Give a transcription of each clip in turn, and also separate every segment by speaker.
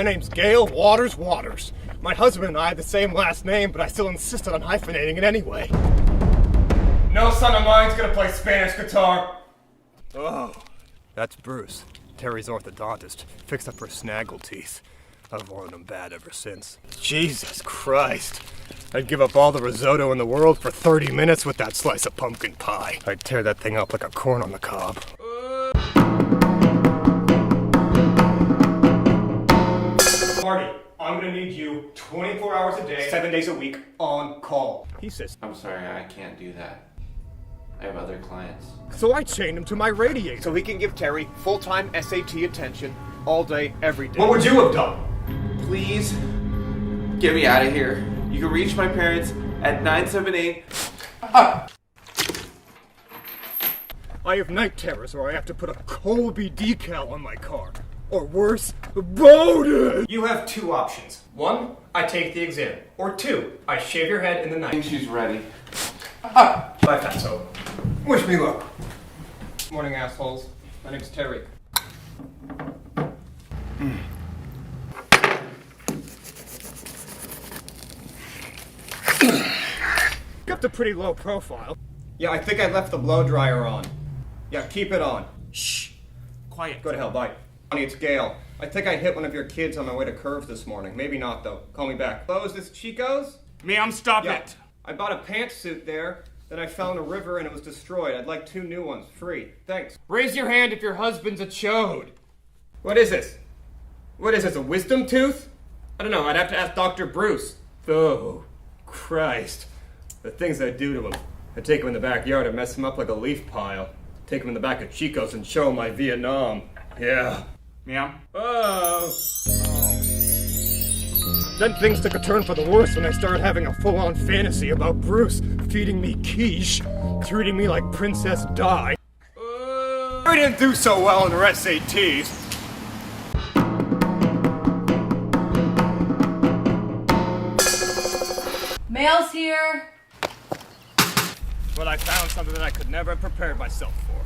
Speaker 1: my name's Gayle Waters. My husband and I have the same last name, but I still insisted on hyphenating it anyway. No son of mine's gonna play Spanish guitar. Oh, that's Bruce, Terry's orthodontist. Fixed up her snaggle teeth. I've worn them bad ever since. Jesus Christ. I'd give up all the risotto in the world for 30 minutes with that slice of pumpkin pie. I'd tear that thing up like a corn on the cob. Marty, I'm gonna need you 24 hours a day, 7 days a week, on call. He says,
Speaker 2: I'm sorry, I can't do that. I have other clients.
Speaker 1: So I chained him to my radiator.
Speaker 3: So he can give Terry full-time SAT attention all day, every day.
Speaker 1: What would you have done?
Speaker 2: Please, get me out of here. You can reach my parents at 978.
Speaker 1: I have night terrors, or I have to put a Colby decal on my car. Or worse, bonus! You have two options. One, I take the exam. Or two, I shave your head in the night.
Speaker 2: I think she's ready.
Speaker 1: Bye, fatso. Wish me luck. Morning, assholes. My name's Terry. Kept a pretty low profile. Yeah, I think I left the blow dryer on. Yeah, keep it on. Shh. Quiet. Go to hell, bye. Honey, it's Gayle. I think I hit one of your kids on my way to Curves this morning. Maybe not, though. Call me back. Hello, is this Chico's?
Speaker 4: Ma'am, stop
Speaker 1: Yeah.
Speaker 4: it.
Speaker 1: I bought a pantsuit there, then I fell in a river and it was destroyed. I'd like 2 new ones, free. Thanks. Raise your hand if your husband's a chode. What is this? What is this, a wisdom tooth? I don't know, I'd have to ask Dr. Bruce. Oh, Christ. The things I'd do to him. I'd take him in the backyard and mess him up like a leaf pile. Take him in the back of Chico's and show him my Vietnam. Yeah.
Speaker 4: Ma'am?
Speaker 1: Oh. Then things took a turn for the worse when I started having a full-on fantasy about Bruce feeding me quiche, treating me like Princess Di. I didn't do so well in her SATs.
Speaker 5: Mail's here.
Speaker 1: But I found something that I could never have prepared myself for.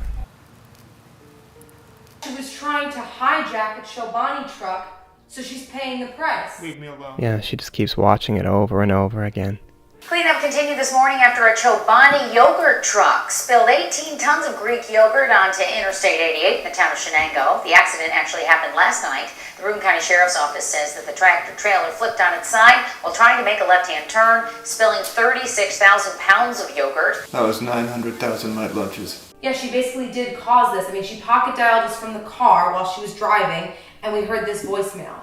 Speaker 5: She was trying to hijack a Chobani truck, so she's paying the price.
Speaker 4: Leave me alone.
Speaker 6: Yeah, she just keeps watching it over and over again.
Speaker 7: Cleanup continued this morning after a Chobani yogurt truck spilled 18 tons of Greek yogurt onto Interstate 88 in the town of Shenango. The accident actually happened last night. The Roome County Sheriff's Office says that the tractor trailer flipped on its side while trying to make a left-hand turn, spilling 36,000 pounds of yogurt.
Speaker 8: That was 900,000 light lunches.
Speaker 5: Yeah, she basically did cause this. I mean, she pocket dialed us from the car while she was driving, and we heard this voicemail.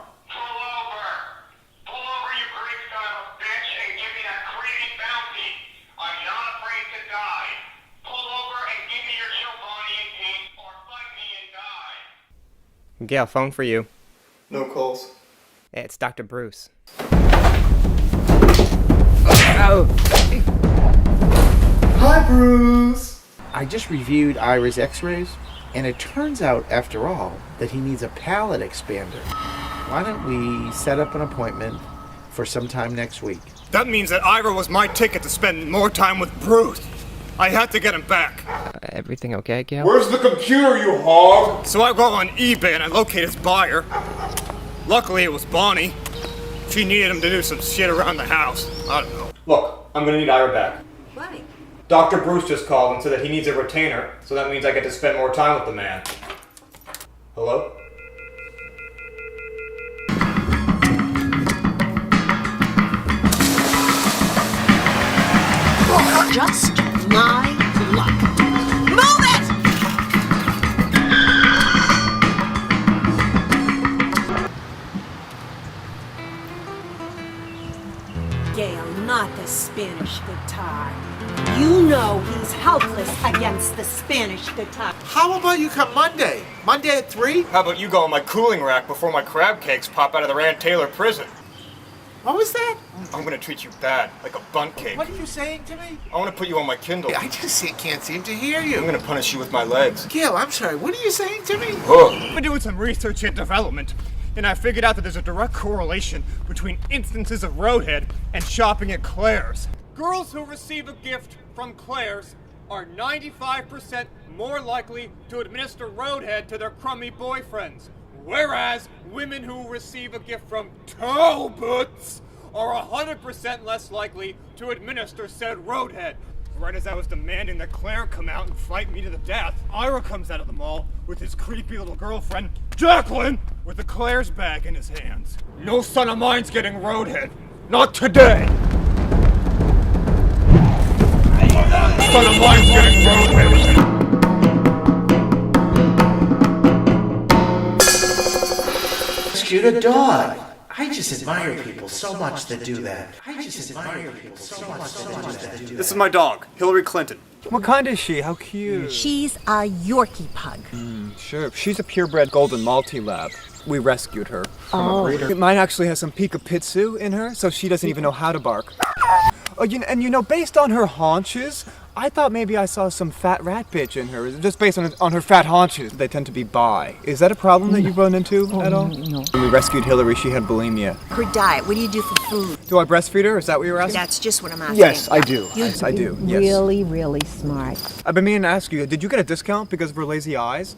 Speaker 6: Gayle, phone for you.
Speaker 8: No calls.
Speaker 6: It's Dr. Bruce. Oh.
Speaker 8: Hi, Bruce! I just reviewed Ira's x-rays, and it turns out, after all, that he needs a palate expander. Why don't we set up an appointment for sometime next week?
Speaker 1: That means that Ira was my ticket to spend more time with Bruce. I had to get him back.
Speaker 6: Everything okay, Gayle?
Speaker 4: Where's the computer, you hog?
Speaker 1: So I go on eBay and I locate his buyer. Luckily it was Bonnie. She needed him to do some shit around the house. I don't know. Look, I'm gonna need Ira back.
Speaker 5: Why?
Speaker 1: Dr. Bruce just called and said that he needs a retainer, so that means I get to spend more time with the man. Hello?
Speaker 9: Just my luck. Move it! Gayle, not the Spanish guitar. You know he's helpless against the Spanish guitar.
Speaker 3: How about you come Monday? Monday at 3?
Speaker 1: How about you go on my cooling rack before my crab cakes pop out of the Rand Taylor prison?
Speaker 3: What was that?
Speaker 1: I'm gonna treat you bad, like a bunt cake.
Speaker 3: What are you saying to me?
Speaker 1: I wanna put you on my Kindle.
Speaker 3: I just can't seem to hear you.
Speaker 1: I'm gonna punish you with my legs.
Speaker 3: Gayle, I'm sorry, what are you saying to me?
Speaker 1: I've been doing some research and development, and I figured out that there's a direct correlation between instances of roadhead and shopping at Claire's. Girls who receive a gift from Claire's are 95% more likely to administer roadhead to their crummy boyfriends. Whereas women who receive a gift from Talbots are 100% less likely to administer said roadhead. Right as I was demanding that Claire come out and fight me to the death, Ira comes out of the mall with his creepy little girlfriend, Jacqueline, with the Claire's bag in his hands. No son of mine's getting roadhead. Not today. Son of mine's getting roadhead.
Speaker 8: Shoot a dog. I just admire people so much that do that.
Speaker 1: This is my dog, Hillary Clinton.
Speaker 3: What kind is she? How cute.
Speaker 9: She's a Yorkie pug.
Speaker 3: Sure. She's a purebred golden Maltese lab. We rescued her from a breeder. Mine actually has some Pika Pitsu in her, so she doesn't even know how to bark. Oh, based on her haunches, I thought maybe I saw some fat rat bitch in her, just based on her fat haunches. They tend to be bi. Is that a problem that you've run into at all? No. When we rescued Hillary, she had bulimia.
Speaker 9: Her diet, what do you do for food?
Speaker 3: Do I breastfeed her? Is that what you're asking?
Speaker 9: That's just what I'm asking.
Speaker 3: Yes, I do.
Speaker 9: Yes,
Speaker 3: I do. Yes.
Speaker 10: Really, really smart.
Speaker 3: I've been meaning to ask you, did you get a discount because of her lazy eyes?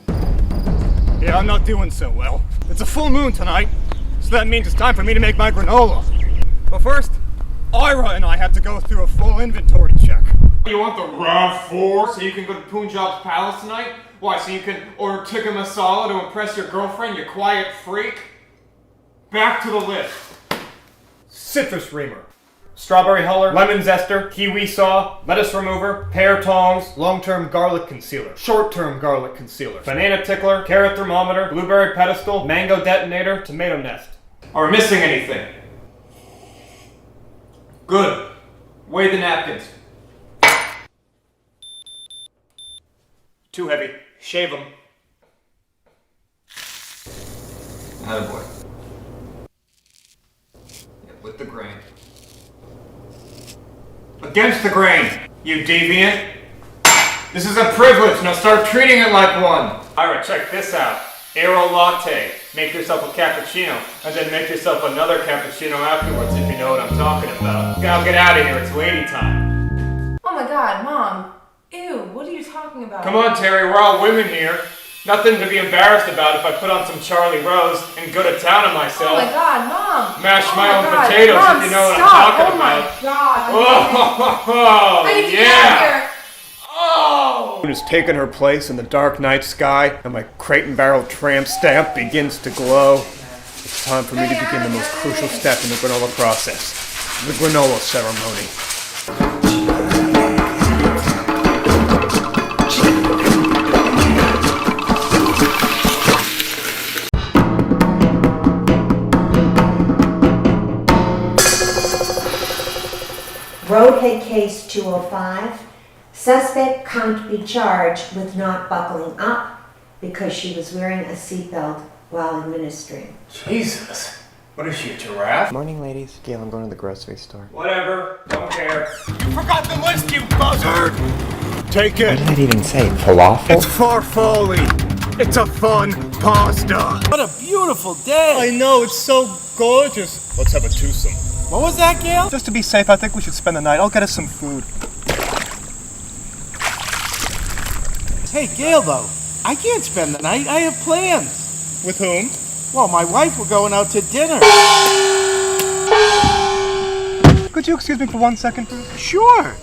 Speaker 1: Yeah, I'm not doing so well. It's a full moon tonight, so that means it's time for me to make my granola. But first, Ira and I have to go through a full inventory check.
Speaker 4: You want the RAV4 so you can go to Punjab's palace tonight? Why, so you can order tikka masala to impress your girlfriend, you quiet freak? Back to the list.
Speaker 1: Citrus reamer, strawberry huller, lemon zester, kiwi saw, lettuce remover, pear tongs, long-term garlic concealer, short-term garlic concealer, banana tickler, carrot thermometer, blueberry pedestal, mango detonator, tomato nest.
Speaker 4: Are we missing anything? Good. Weigh the napkins.
Speaker 1: Too heavy. Shave them.
Speaker 4: Attaboy. Yeah, with the grain.
Speaker 1: Against the grain, you deviant. This is a privilege, now start treating it like one. Ira, check this out. Aero latte. Make yourself a cappuccino, and then make yourself another cappuccino afterwards if you know what I'm talking about. Now get out of here, it's lady time.
Speaker 5: Oh my god, Mom. Ew, what are you talking about?
Speaker 1: Come on, Terry, we're all women here. Nothing to be embarrassed about if I put on some Charlie Rose and go to town on myself.
Speaker 5: Oh my god, Mom!
Speaker 1: Mash my own
Speaker 5: God.
Speaker 1: potatoes
Speaker 5: Mom,
Speaker 1: if you know what
Speaker 5: stop.
Speaker 1: I'm talking about.
Speaker 5: Oh my god!
Speaker 1: Oh,
Speaker 5: I need to
Speaker 1: yeah!
Speaker 5: get out of here!
Speaker 1: Oh! Moon has taken her place in the dark night sky, and my crate and barrel tramp stamp begins to glow. It's time for me to begin the most crucial step in the granola process, the granola ceremony.
Speaker 10: Roadhead case 205. Suspect can't be charged with not buckling up because she was wearing a seatbelt while administering.
Speaker 1: Jesus. What is she, a giraffe?
Speaker 6: Morning, ladies. Gayle, I'm going to the grocery store.
Speaker 1: Whatever. Don't care. Forgot the list, you buzzard! Take it.
Speaker 6: What did that even say? Falafel?
Speaker 1: It's farfalle. It's a fun pasta.
Speaker 8: What a beautiful day.
Speaker 1: I know, it's so gorgeous. Let's have a twosome.
Speaker 8: What was that, Gayle?
Speaker 3: Just to be safe, I think we should spend the night. I'll get us some food.
Speaker 8: Hey, Gayle, though, I can't spend the night. I have plans.
Speaker 1: With whom?
Speaker 8: Well, my wife, we're going out to dinner.
Speaker 3: Could you excuse me for 1 second, please?
Speaker 8: Sure.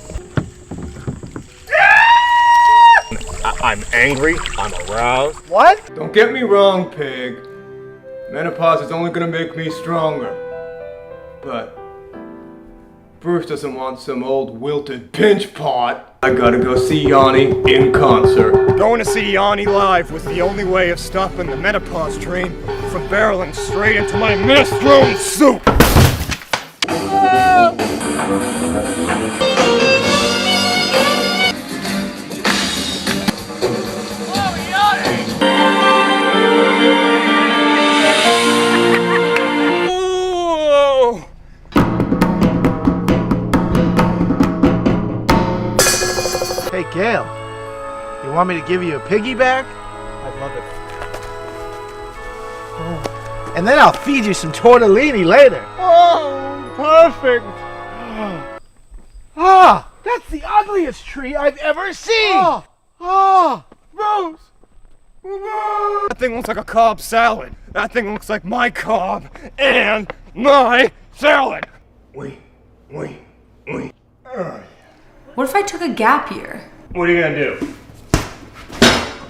Speaker 1: I'm angry. I'm aroused.
Speaker 3: What?
Speaker 1: Don't get me wrong, pig. Menopause is only gonna make me stronger. But Bruce doesn't want some old wilted pinch pot. I gotta go see Yanni in concert. Going to see Yanni live was the only way of stopping the menopause train from barreling straight into my minestrone soup.
Speaker 8: Hey, Gayle, you want me to give you a piggyback?
Speaker 3: I'd love it.
Speaker 8: And then I'll feed you some tortellini later.
Speaker 3: Oh, perfect.
Speaker 8: Ah, that's the ugliest tree I've ever seen.
Speaker 3: Oh, Rose.
Speaker 1: That thing looks like a Cobb salad. That thing looks like my Cobb and my salad. Wait.
Speaker 5: What if I took a gap year?
Speaker 1: What are you gonna do?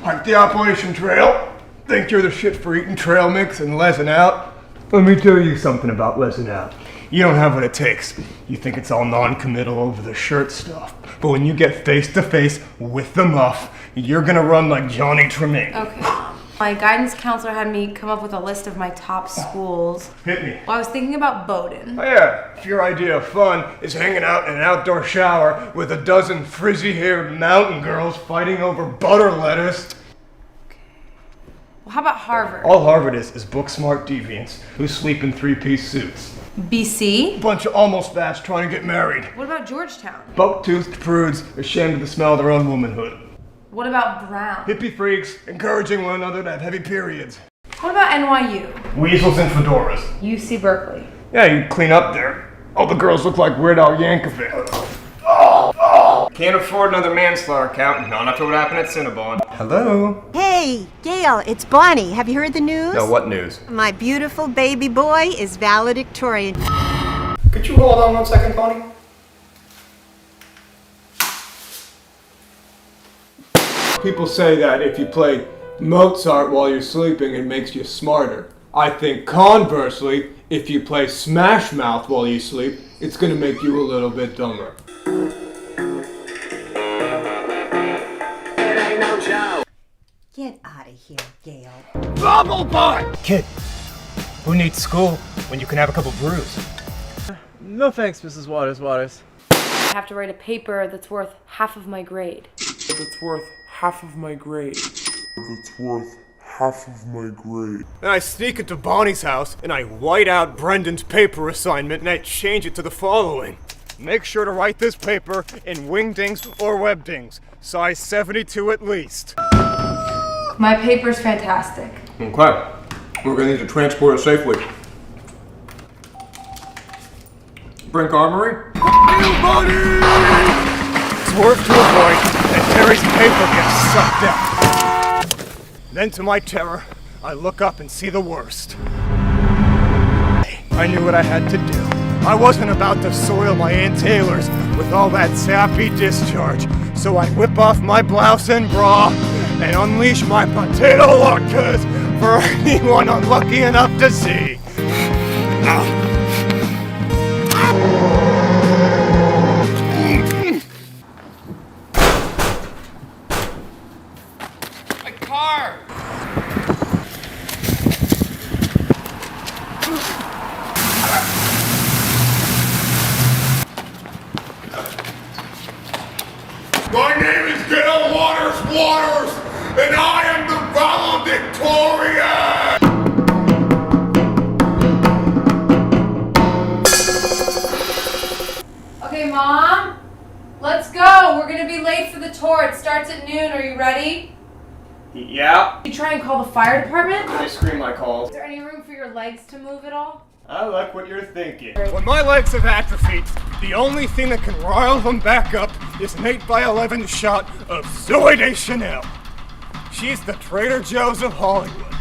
Speaker 1: Hike the Appalachian Trail? Think you're the shit for eating trail mix and lesing out? Let me tell you something about lesing out. You don't have what it takes. You think it's all non-committal over the shirt stuff. But when you get face to face with the muff, you're gonna run like Johnny Tremaine.
Speaker 5: Okay. My guidance counselor had me come up with a list of my top schools.
Speaker 1: Hit me.
Speaker 5: Well, I was thinking about Bowdoin.
Speaker 1: Oh yeah, if your idea of fun is hanging out in an outdoor shower with a dozen frizzy-haired mountain girls fighting over butter lettuce.
Speaker 5: Well, how about Harvard?
Speaker 1: All Harvard is book-smart deviants who sleep in three-piece suits.
Speaker 5: BC?
Speaker 1: Bunch of almost fats trying to get married.
Speaker 5: What about Georgetown?
Speaker 1: Buck-toothed prudes ashamed of the smell of their own womanhood.
Speaker 5: What about Brown?
Speaker 1: Hippie freaks encouraging one another to have heavy periods.
Speaker 5: What about NYU?
Speaker 1: Weasels and fedoras.
Speaker 5: UC Berkeley.
Speaker 1: Yeah, you clean up there. All the girls look like Weird Al Yankovic. Can't afford another manslaughter count, not after what happened at Cinnabon. Hello?
Speaker 9: Hey, Gayle, it's Bonnie. Have you heard the news?
Speaker 1: No, what news?
Speaker 9: My beautiful baby boy is valedictorian.
Speaker 1: Could you hold on 1 second, Bonnie? People say that if you play Mozart while you're sleeping, it makes you smarter. I think conversely, if you play Smash Mouth while you sleep, it's gonna make you a little bit dumber.
Speaker 9: Get out of here, Gayle.
Speaker 1: Bubble butt! Kid, who needs school when you can have a couple brews?
Speaker 3: No thanks, Mrs. Waters.
Speaker 5: I have to write a paper that's worth half of my grade.
Speaker 1: Then I sneak into Bonnie's house and I white out Brendan's paper assignment and I change it to the following. Make sure to write this paper in wingdings or webdings, size 72 at least.
Speaker 5: My paper's fantastic.
Speaker 1: Okay, we're gonna need to transport it safely. Brink Armory? Swerve to avoid that Terry's paper gets sucked out. Then to my terror, I look up and see the worst. I knew what I had to do. I wasn't about to soil my Aunt Taylor's with all that sappy discharge, so I whip off my blouse and bra and unleash my potato latkes for anyone unlucky enough to see.
Speaker 4: My car!
Speaker 1: My name is Gayle Waters, and I am the valedictorian!
Speaker 5: Okay, Mom, let's go. We're gonna be late for the tour. It starts at noon. Are you ready?
Speaker 1: Yeah.
Speaker 5: You try and call the fire department?
Speaker 1: I scream my calls.
Speaker 5: Is there any room for your legs to move at all?
Speaker 1: I like what you're thinking. When my legs have atrophied, the only thing that can rile them back up is an 8x11 shot of Zoe Deschanel. She's the Trader Joe's of Hollywood.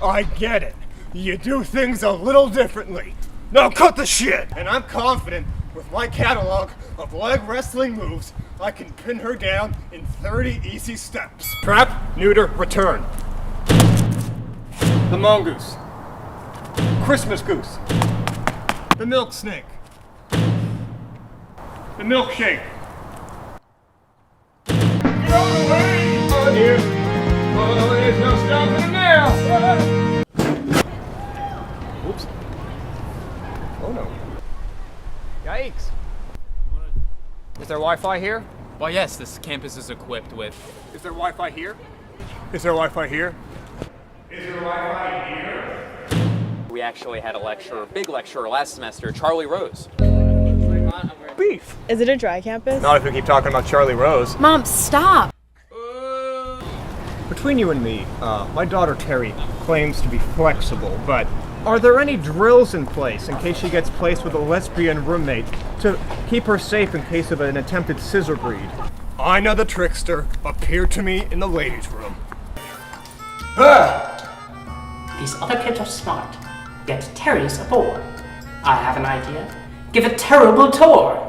Speaker 1: I get it. You do things a little differently. Now cut the shit! And I'm confident with my catalog of leg wrestling moves, I can pin her down in 30 easy steps. Trap, neuter, return. The mongoose. Christmas goose. The milk snake. The milkshake. Get out of the way! Oh dear. Oh, there's no stopping him now. Whoops. Oh no. Yikes. Is there Wi-Fi here?
Speaker 11: Well, yes, this campus is equipped with...
Speaker 1: Is there Wi-Fi here? Is there Wi-Fi here? Is there Wi-Fi here?
Speaker 11: We actually had a big lecturer last semester, Charlie Rose.
Speaker 1: Beef.
Speaker 12: Is it a dry campus?
Speaker 1: Not if we keep talking about Charlie Rose.
Speaker 5: Mom, stop!
Speaker 1: Between you and me, my daughter Terry claims to be flexible, but are there any drills in place in case she gets placed with a lesbian roommate to keep her safe in case of an attempted scissor breed? Ina the trickster appeared to me in the ladies' room.
Speaker 12: These other kids are smart. Get Terry's aboard. I have an idea. Give a terrible tour.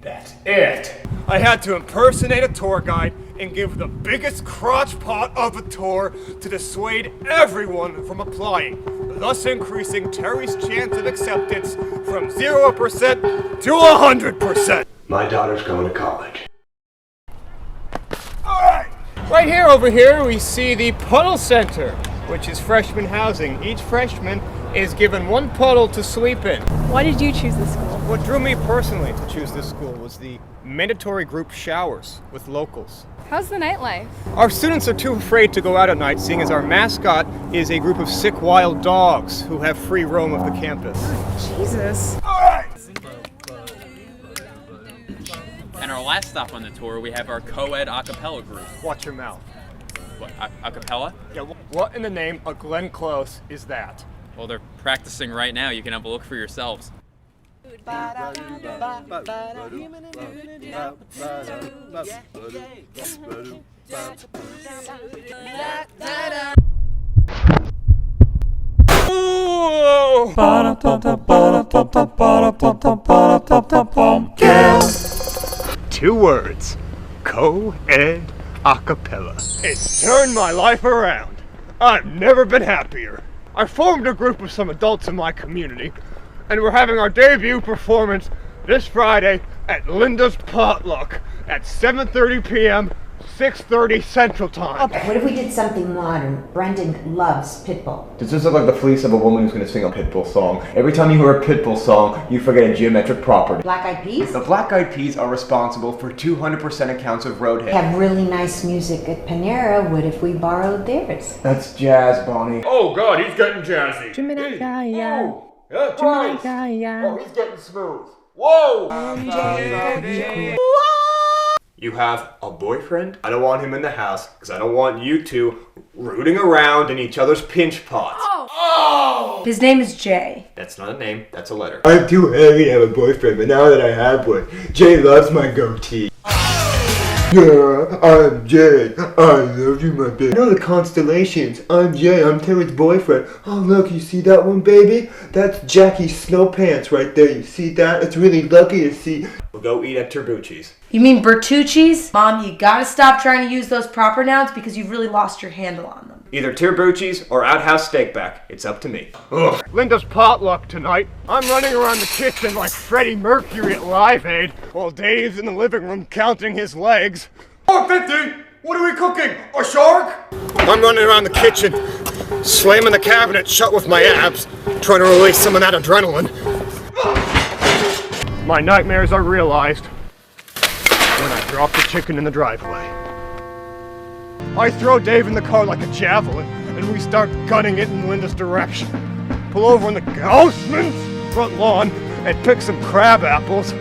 Speaker 1: That's it. I had to impersonate a tour guide and give the biggest crotch pot of a tour to dissuade everyone from applying, thus increasing Terry's chance of acceptance from 0% to 100%.
Speaker 13: My daughter's going to college.
Speaker 1: Alright! Right here, over here, we see the Puddle Center, which is freshman housing. Each freshman is given one puddle to sleep in.
Speaker 14: Why did you choose this school?
Speaker 1: What drew me personally to choose this school was the mandatory group showers with locals.
Speaker 14: How's the nightlife?
Speaker 1: Our students are too afraid to go out at night, seeing as our mascot is a group of sick wild dogs who have free roam of the campus.
Speaker 14: Jesus.
Speaker 1: Alright!
Speaker 11: And our last stop on the tour, we have our co-ed a cappella group.
Speaker 1: Watch your mouth.
Speaker 11: What, a cappella?
Speaker 1: Yeah, what in the name of Glenn Close is that?
Speaker 11: Well, they're practicing right now. You can have a look for yourselves.
Speaker 1: Two words. Co-ed a cappella. It's turned my life around. I've never been happier. I formed a group of some adults in my community, and we're having our debut performance this Friday at Linda's Potluck at 7:30 p.m., 6:30 Central Time.
Speaker 10: What if we did something modern? Brendan loves Pitbull.
Speaker 3: Does this look like the fleece of a woman who's going to sing a Pitbull song? Every time you hear a Pitbull song, you forget a geometric property.
Speaker 10: Black Eyed Peas?
Speaker 3: The Black Eyed Peas are responsible for 200% accounts of road hits.
Speaker 10: Have really nice music at Panera. What if we borrowed theirs?
Speaker 3: That's jazz, Bonnie.
Speaker 1: Oh God, he's getting jazzy.
Speaker 14: Gemini guy,
Speaker 1: Oh, yeah,
Speaker 14: Gemini
Speaker 1: Christ.
Speaker 14: guy,
Speaker 1: Oh, he's getting smooth. Whoa! You have a boyfriend? I don't want him in the house because I don't want you two rooting around in each other's pinch pots.
Speaker 5: Oh! His name is Jay.
Speaker 1: That's not a name, that's a letter.
Speaker 13: I'm too heavy to have a boyfriend, but now that I have one, Jay loves my goatee. Yeah, I'm Jay. I love you, my baby. You know the constellations. I'm Jay. I'm Terry's boyfriend. Oh, look, you see that one, baby? That's Jackie's snow pants right there. You see that? It's really lucky to see.
Speaker 1: We'll go eat at Turbucci's.
Speaker 5: You mean Bertucci's? Mom, you gotta stop trying to use those proper nouns because you've really lost your handle on them.
Speaker 1: Either Turbucci's or Outhouse Steakback. It's up to me. Ugh. Linda's potluck tonight. I'm running around the kitchen like Freddie Mercury at Live Aid while Dave's in the living room counting his legs. 450! What are we cooking? A shark? I'm running around the kitchen, slamming the cabinet shut with my abs, trying to release some of that adrenaline. My nightmares are realized when I drop the chicken in the driveway. I throw Dave in the car like a javelin, and we start gunning it in Linda's direction. Pull over on the houseman's front lawn and pick some crab apples.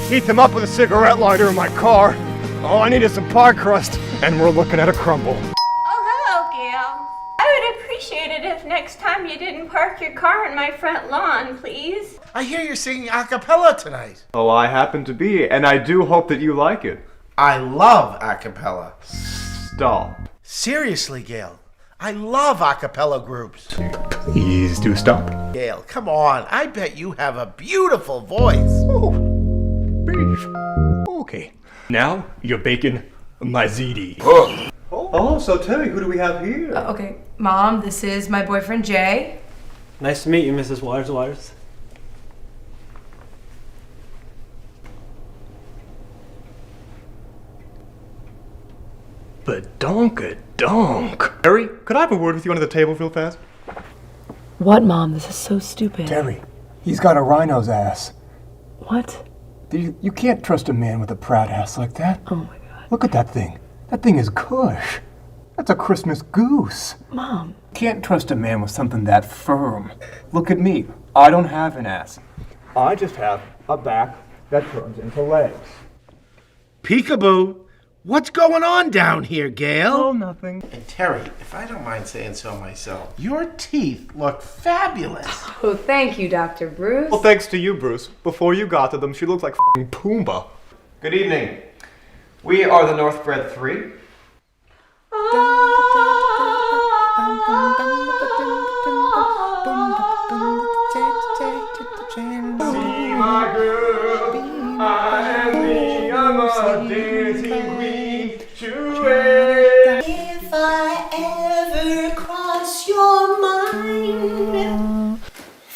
Speaker 1: Heat them up with a cigarette lighter in my car. All I need is some pie crust, and we're looking at a crumble.
Speaker 15: Oh, hello, Gayle. I would appreciate it if next time you didn't park your car in my front lawn, please.
Speaker 8: I hear you're singing a cappella tonight.
Speaker 3: Oh, I happen to be, and I do hope that you like it.
Speaker 8: I love a cappella.
Speaker 3: Stop.
Speaker 8: Seriously, Gayle. I love a cappella groups.
Speaker 1: Please do stop.
Speaker 8: Gayle, come on. I bet you have a beautiful voice.
Speaker 1: Oh, beef. Okay. Now you're baking my ziti.
Speaker 3: Oh, so Terry, who do we have here?
Speaker 5: Okay, Mom, this is my boyfriend Jay.
Speaker 16: Nice to meet you, Mrs. Waters.
Speaker 1: Badonka-donk. Terry, could I have a word with you under the table real fast?
Speaker 5: What, Mom? This is so stupid.
Speaker 17: Terry, he's got a rhino's ass.
Speaker 5: What?
Speaker 17: You can't trust a man with a proud ass like that.
Speaker 5: Oh my God.
Speaker 17: Look at that thing. That thing is kush. That's a Christmas goose.
Speaker 5: Mom.
Speaker 17: Can't trust a man with something that firm. Look at me. I don't have an ass. I just have a back that turns into legs.
Speaker 8: Peekaboo. What's going on down here, Gayle?
Speaker 17: Oh, nothing.
Speaker 8: And Terry, if I don't mind saying so myself, your teeth look fabulous.
Speaker 5: Oh, thank you, Dr. Bruce.
Speaker 1: Well, thanks to you, Bruce. Before you got to them, she looked like f***ing Pumbaa.
Speaker 2: Good evening. We are the Northbred 3.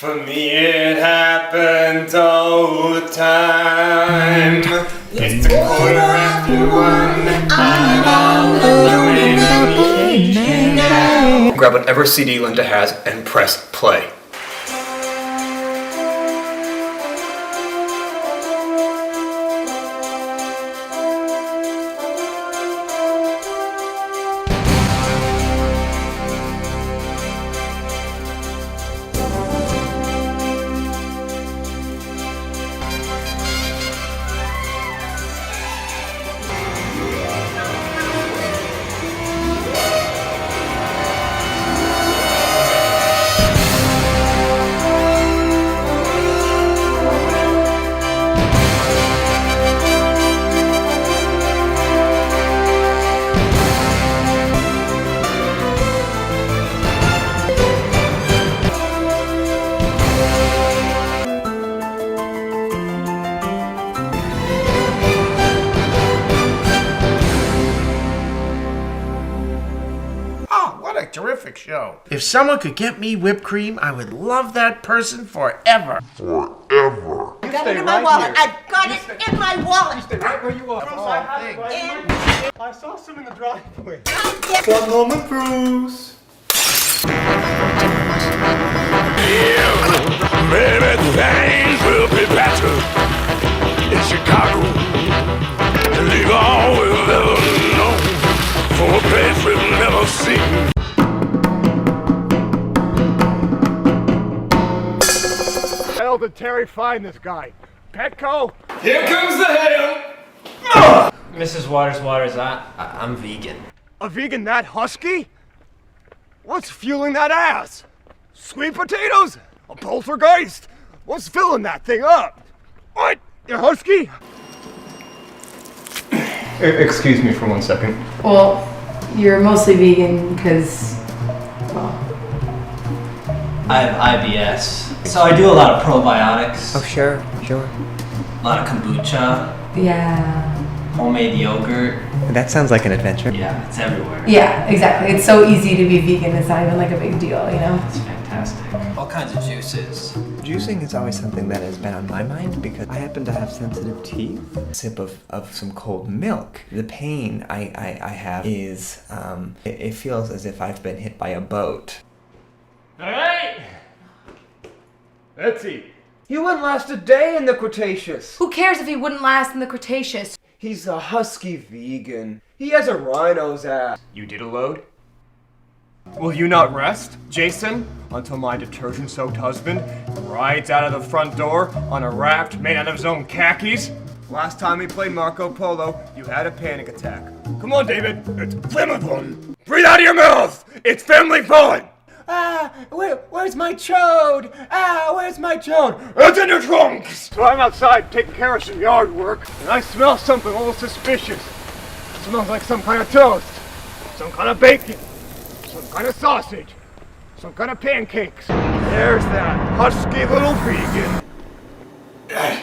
Speaker 1: For me it happens all the time. It's a quarter after 1. I'm all alone in the Grab whatever CD Linda has and press play.
Speaker 8: Terrific show. If someone could get me whipped cream, I would love that person forever. Forever.
Speaker 9: I got it in my wallet. I got it in my wallet.
Speaker 3: Stay right where you are.
Speaker 1: I saw some in the driveway.
Speaker 3: One moment, Bruce.
Speaker 18: Maybe things will be better in Chicago. Leave all we've ever known for a place we've never seen.
Speaker 1: Hell did Terry find this guy? Petco?
Speaker 4: Here comes the hail!
Speaker 16: Mrs. Waters, I'm vegan.
Speaker 1: A vegan that husky? What's fueling that ass? Sweet potatoes? A poltergeist? What's filling that thing up? What? You husky?
Speaker 4: Excuse me for 1 second.
Speaker 5: Well, you're mostly vegan because, well,
Speaker 16: I have IBS. So I do a lot of probiotics.
Speaker 6: Oh, sure.
Speaker 16: A lot of kombucha.
Speaker 5: yeah.
Speaker 16: Homemade yogurt.
Speaker 6: That sounds like an adventure.
Speaker 16: Yeah, it's everywhere.
Speaker 5: Yeah, exactly. It's so easy to be vegan. It's not even like a big deal, you know?
Speaker 16: It's fantastic. All kinds of juices.
Speaker 6: Juicing is always something that has been on my mind because I happen to have sensitive teeth. A sip of some cold milk. The pain I have is, it feels as if I've been hit by a boat.
Speaker 1: Hey! Etsy!
Speaker 3: He wouldn't last a day in the Cretaceous.
Speaker 5: Who cares if he wouldn't last in the Cretaceous?
Speaker 3: He's a husky vegan. He has a rhino's ass.
Speaker 1: You did a load? Will you not rest, Jason, until my detergent-soaked husband rides out of the front door on a raft made out of his own khakis?
Speaker 3: Last time we played Marco Polo, you had a panic attack.
Speaker 1: Come on, David. It's family fun. Breathe out of your mouth. It's family fun.
Speaker 3: Where's my chode? Where's my chode?
Speaker 1: It's in your trunk. So I'm outside taking care of some yard work, and I smell something a little suspicious. It smells like some kind of toast, some kind of bacon, some kind of sausage, some kind of pancakes. There's that husky little vegan. Getting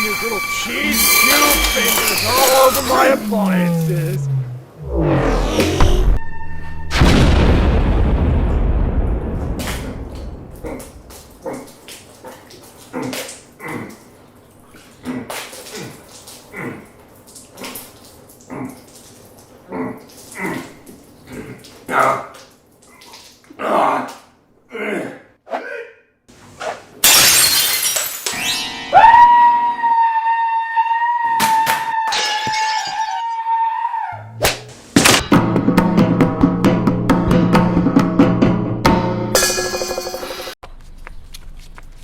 Speaker 1: his little cheese cube fingers all over my appliances.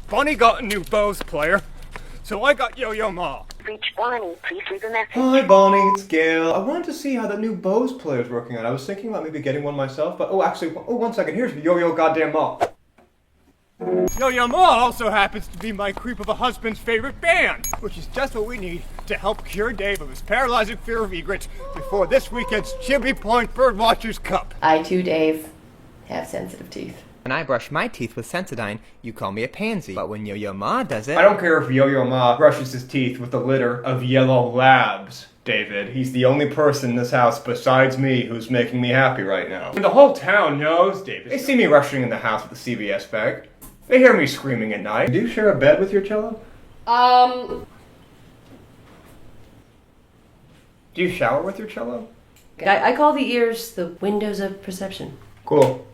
Speaker 1: Bonnie got a new Bose player, so I got Yo-Yo Ma.
Speaker 19: Reach Bonnie, please leave a message.
Speaker 17: Hi Bonnie, it's Gayle. I wanted to see how the new Bose player's working out. I was thinking about maybe getting one myself, but one second, here's Yo-Yo goddamn Ma.
Speaker 1: Yo-Yo Ma also happens to be my creep of a husband's favorite band, which is just what we need to help cure Dave of his paralyzing fear of egrets before this weekend's Chimbie Point Birdwatchers Cup.
Speaker 20: I too, Dave, have sensitive teeth.
Speaker 6: When I brush my teeth with Sensodyne, you call me a pansy. But when Yo-Yo Ma does it...
Speaker 17: I don't care if Yo-Yo Ma brushes his teeth with a litter of yellow labs.
Speaker 1: David. He's the only person in this house besides me who's making me happy right now. And the whole town knows, David. They see me rushing in the house with a CVS bag. They hear me screaming at night. Do you share a bed with your cello? Do you shower with your cello?
Speaker 20: I call the ears the windows of perception.
Speaker 1: Cool.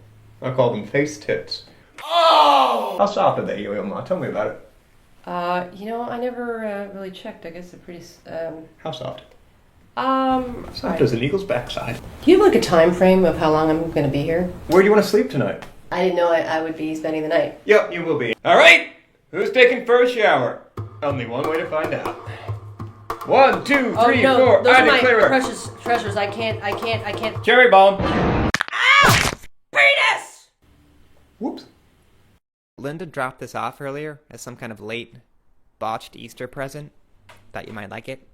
Speaker 1: I call them face tits. Oh! How soft are they, Yo-Yo Ma? Tell me about it.
Speaker 20: I never really checked. I guess they're pretty.
Speaker 1: How soft?
Speaker 20: Soft
Speaker 1: as an eagle's backside.
Speaker 20: Do you have like a time frame of how long I'm going to be here?
Speaker 1: Where do you want to sleep tonight?
Speaker 20: I didn't know I would be spending the night.
Speaker 1: Yep, you will be. All right. Who's taking first shower? Only one way to find out. 1, 2, 3, 4.
Speaker 20: Those
Speaker 1: I
Speaker 20: are my
Speaker 1: declare.
Speaker 20: precious treasures. I can't.
Speaker 1: Cherry bomb.
Speaker 20: Penis!
Speaker 1: Whoops.
Speaker 6: Linda dropped this off earlier as some kind of late, botched Easter present. Thought you might like it.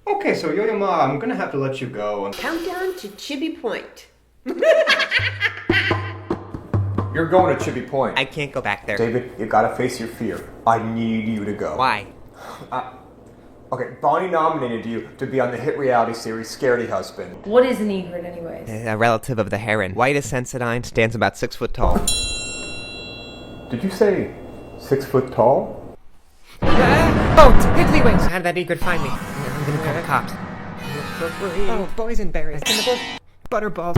Speaker 1: Okay, so Yo-Yo Ma, I'm gonna have to let you go.
Speaker 20: Countdown to Chibi Point.
Speaker 1: You're going to Chibi Point.
Speaker 6: I can't go back there.
Speaker 1: David, you gotta face your fear. I need you to go.
Speaker 6: Why?
Speaker 1: Okay, Bonnie nominated you to be on the hit reality series Scaredy Husband.
Speaker 20: What is an egret, anyways?
Speaker 6: A relative of the heron. White as Sensodyne, stands about 6 foot tall.
Speaker 1: Did you say 6 foot tall?
Speaker 6: Oh, tiddlywinks! How did that egret find me? I'm gonna call the cops. Oh, boysenberries. Butterballs.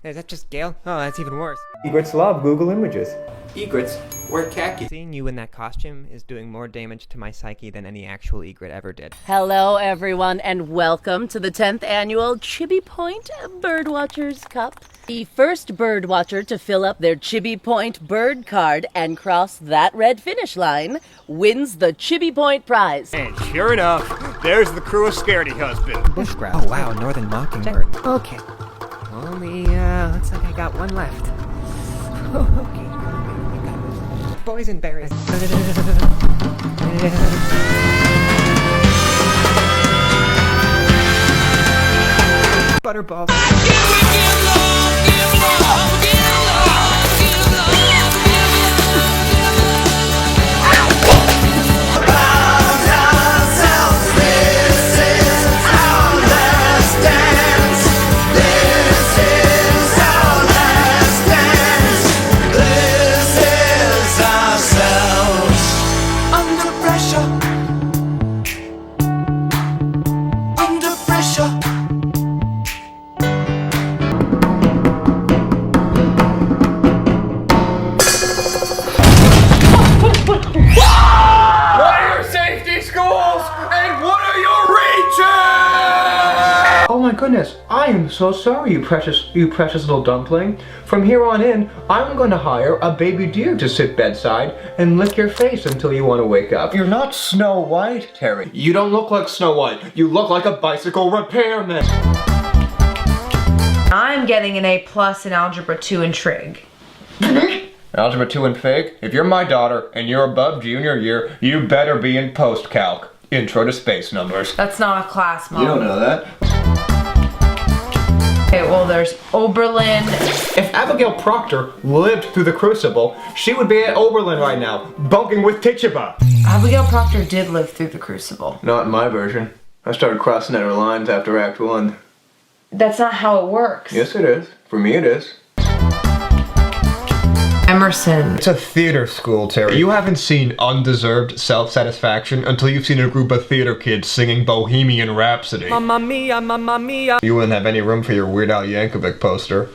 Speaker 6: Is that just Gayle? Oh, that's even worse.
Speaker 3: Egrets love Google Images.
Speaker 2: Egrets wear khaki.
Speaker 6: Seeing you in that costume is doing more damage to my psyche than any actual egret ever did.
Speaker 21: Hello, everyone, and welcome to the 10th annual Chibi Point Birdwatchers Cup. The first birdwatcher to fill up their Chibi Point bird card and cross that red finish line wins the Chibi Point prize.
Speaker 1: And sure enough, there's the crew of Scaredy Husband.
Speaker 6: Bush grouse. Oh wow, northern mockingbird. Okay. Only, looks like I got one left. Okay. Boysenberries. Butterballs.
Speaker 17: Goodness, I am so sorry, you precious little dumpling. From here on in, I'm going to hire a baby deer to sit bedside and lick your face until you want to wake up. You're not Snow White, Terry.
Speaker 1: You don't look like Snow White. You look like a bicycle repairman.
Speaker 5: I'm getting an A+ in Algebra 2 and Trig.
Speaker 17: Algebra 2 and Fig? If you're my daughter and you're above junior year, you better be in post-calc. Intro to space numbers.
Speaker 5: That's not a class, Mom.
Speaker 17: You don't know that.
Speaker 5: Okay, well, there's Oberlin.
Speaker 17: If Abigail Proctor lived through the Crucible, she would be at Oberlin right now, bunking with Tituba.
Speaker 5: Abigail Proctor did live through the Crucible.
Speaker 17: Not in my version. I started crossing outer lines after Act 1.
Speaker 5: That's not how it works.
Speaker 17: Yes, it is. For me, it is.
Speaker 5: Emerson.
Speaker 1: It's a theater school, Terry. You haven't seen undeserved self-satisfaction until you've seen a group of theater kids singing Bohemian Rhapsody.
Speaker 6: Mamma mia, mamma mia.
Speaker 1: You wouldn't have any room for your Weird Al Yankovic poster.